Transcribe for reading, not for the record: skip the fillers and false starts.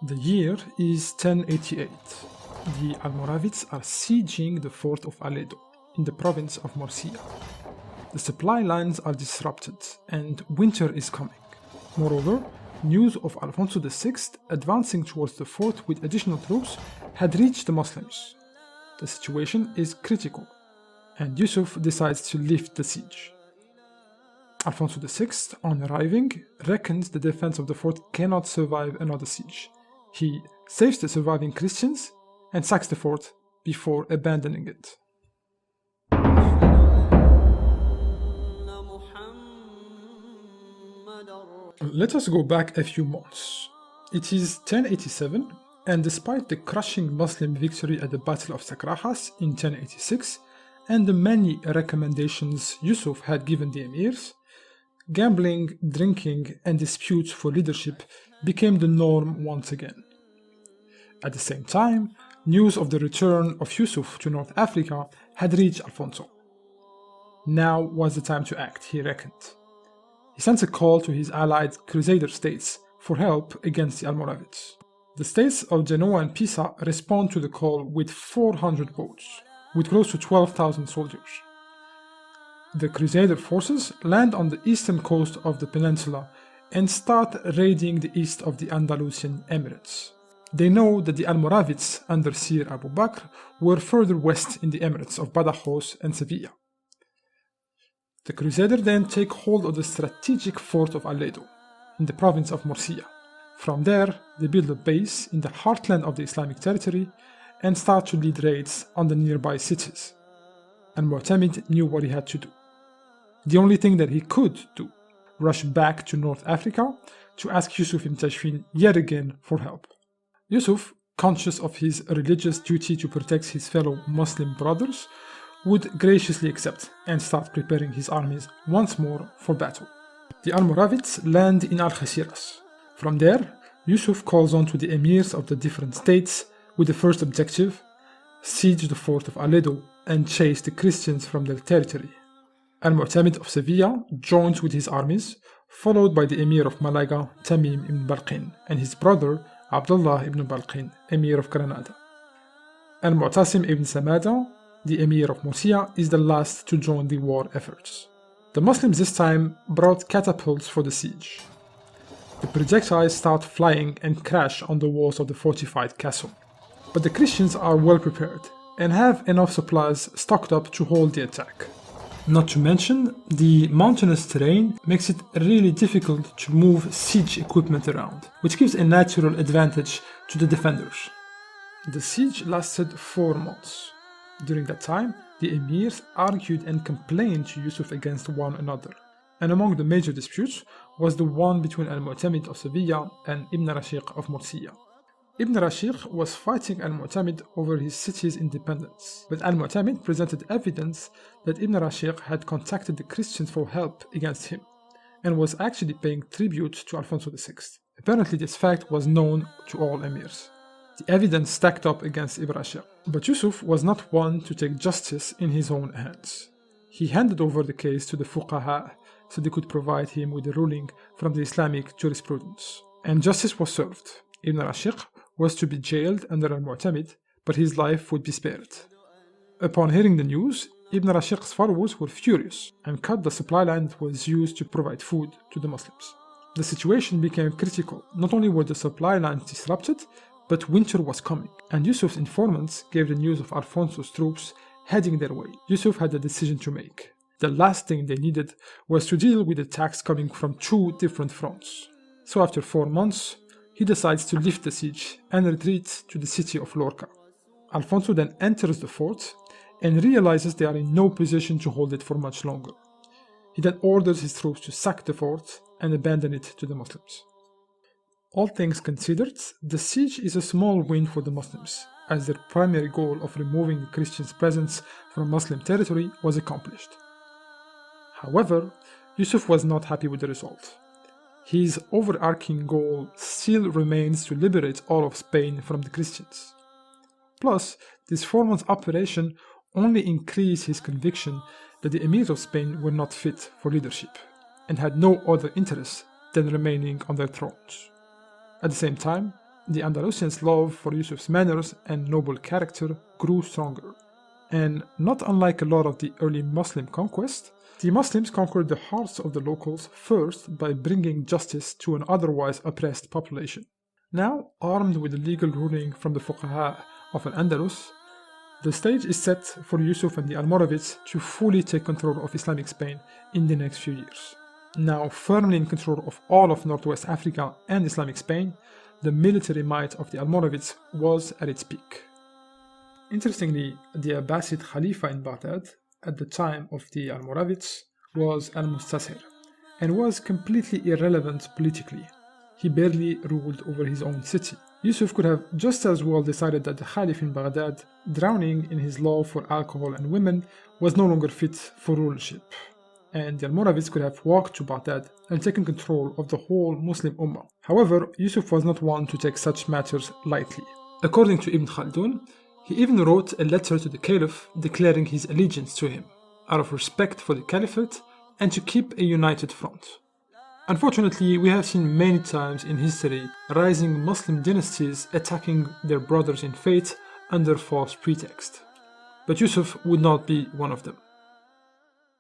The year is 1088. The Almoravids are sieging the fort of Aledo in the province of Murcia. The supply lines are disrupted and winter is coming. Moreover, news of Alfonso VI advancing towards the fort with additional troops had reached the Muslims. The situation is critical, and Yusuf decides to lift the siege. Alfonso VI, on arriving, reckons the defense of the fort cannot survive another siege. He saves the surviving Christians and sacks the fort before abandoning it. Let us go back a few months. It is 1087, and despite the crushing Muslim victory at the Battle of Sagrajas in 1086, and the many recommendations Yusuf had given the emirs, gambling, drinking, and disputes for leadership became the norm once again. At the same time, news of the return of Yusuf to North Africa had reached Alfonso. Now was the time to act, he reckoned. He sends a call to his allied Crusader states for help against the Almoravids. The states of Genoa and Pisa respond to the call with 400 boats, with close to 12,000 soldiers. The Crusader forces land on the eastern coast of the peninsula and start raiding the east of the Andalusian Emirates. They know that the Almoravids under Sir Abu Bakr were further west in the Emirates of Badajoz and Sevilla. The Crusaders then take hold of the strategic fort of Aledo, in the province of Murcia. From there, they build a base in the heartland of the Islamic territory and start to lead raids on the nearby cities. And Mu'tamid knew what he had to do. The only thing that he could do, rush back to North Africa to ask Yusuf Ibn Tashfeen yet again for help. Yusuf, conscious of his religious duty to protect his fellow Muslim brothers, would graciously accept and start preparing his armies once more for battle. The Almoravids land in Algeciras. From there, Yusuf calls on to the emirs of the different states with the first objective: siege the fort of Aledo and chase the Christians from their territory. Al-Mu'tamid of Sevilla joins with his armies, followed by the emir of Malaga, Tamim ibn Balqin, and his brother Abdullah ibn Balqin, emir of Granada. Al-Mu'tasim ibn Samada, the emir of Murcia, is the last to join the war efforts. The Muslims this time brought catapults for the siege. The projectiles start flying and crash on the walls of the fortified castle. But the Christians are well prepared and have enough supplies stocked up to hold the attack. Not to mention, the mountainous terrain makes it really difficult to move siege equipment around, which gives a natural advantage to the defenders. The siege lasted 4 months. During that time, the emirs argued and complained to Yusuf against one another, and among the major disputes was the one between Al-Mu'tamid of Sevilla and Ibn Rashiq of Murcia. Ibn Rashiq was fighting Al-Mu'tamid over his city's independence, but Al-Mu'tamid presented evidence that Ibn Rashiq had contacted the Christians for help against him, and was actually paying tribute to Alfonso VI. Apparently this fact was known to all emirs. The evidence stacked up against Ibn Rashiq, but Yusuf was not one to take justice in his own hands. He handed over the case to the fuqaha so they could provide him with a ruling from the Islamic jurisprudence. And justice was served. Ibn Rashiq was to be jailed under Al-Mu'tamid, but his life would be spared. Upon hearing the news, Ibn Rashiq's followers were furious and cut the supply line that was used to provide food to the Muslims. The situation became critical. Not only were the supply lines disrupted, but winter was coming, and Yusuf's informants gave the news of Alfonso's troops heading their way. Yusuf had a decision to make. The last thing they needed was to deal with attacks coming from 2 different fronts. So after 4 months, he decides to lift the siege and retreat to the city of Lorca. Alfonso then enters the fort and realizes they are in no position to hold it for much longer. He then orders his troops to sack the fort and abandon it to the Muslims. All things considered, the siege is a small win for the Muslims, as their primary goal of removing the Christians' presence from Muslim territory was accomplished. However, Yusuf was not happy with the result. His overarching goal still remains to liberate all of Spain from the Christians. Plus, this 4-month operation only increased his conviction that the emirs of Spain were not fit for leadership, and had no other interest than remaining on their thrones. At the same time, the Andalusians' love for Yusuf's manners and noble character grew stronger. And not unlike a lot of the early Muslim conquest, the Muslims conquered the hearts of the locals first by bringing justice to an otherwise oppressed population. Now, armed with a legal ruling from the Fuqaha of Al-Andalus, the stage is set for Yusuf and the Almoravids to fully take control of Islamic Spain in the next few years. Now firmly in control of all of Northwest Africa and Islamic Spain, the military might of the Almoravids was at its peak. Interestingly, the Abbasid Khalifa in Baghdad, at the time of the Almoravids, was al-Mustasir, and was completely irrelevant politically. He barely ruled over his own city. Yusuf could have just as well decided that the Caliph in Baghdad, drowning in his love for alcohol and women, was no longer fit for rulership, and the Almoravids could have walked to Baghdad and taken control of the whole Muslim Ummah. However, Yusuf was not one to take such matters lightly. According to Ibn Khaldun, he even wrote a letter to the Caliph declaring his allegiance to him, out of respect for the Caliphate and to keep a united front. Unfortunately, we have seen many times in history rising Muslim dynasties attacking their brothers in faith under false pretext. But Yusuf would not be one of them.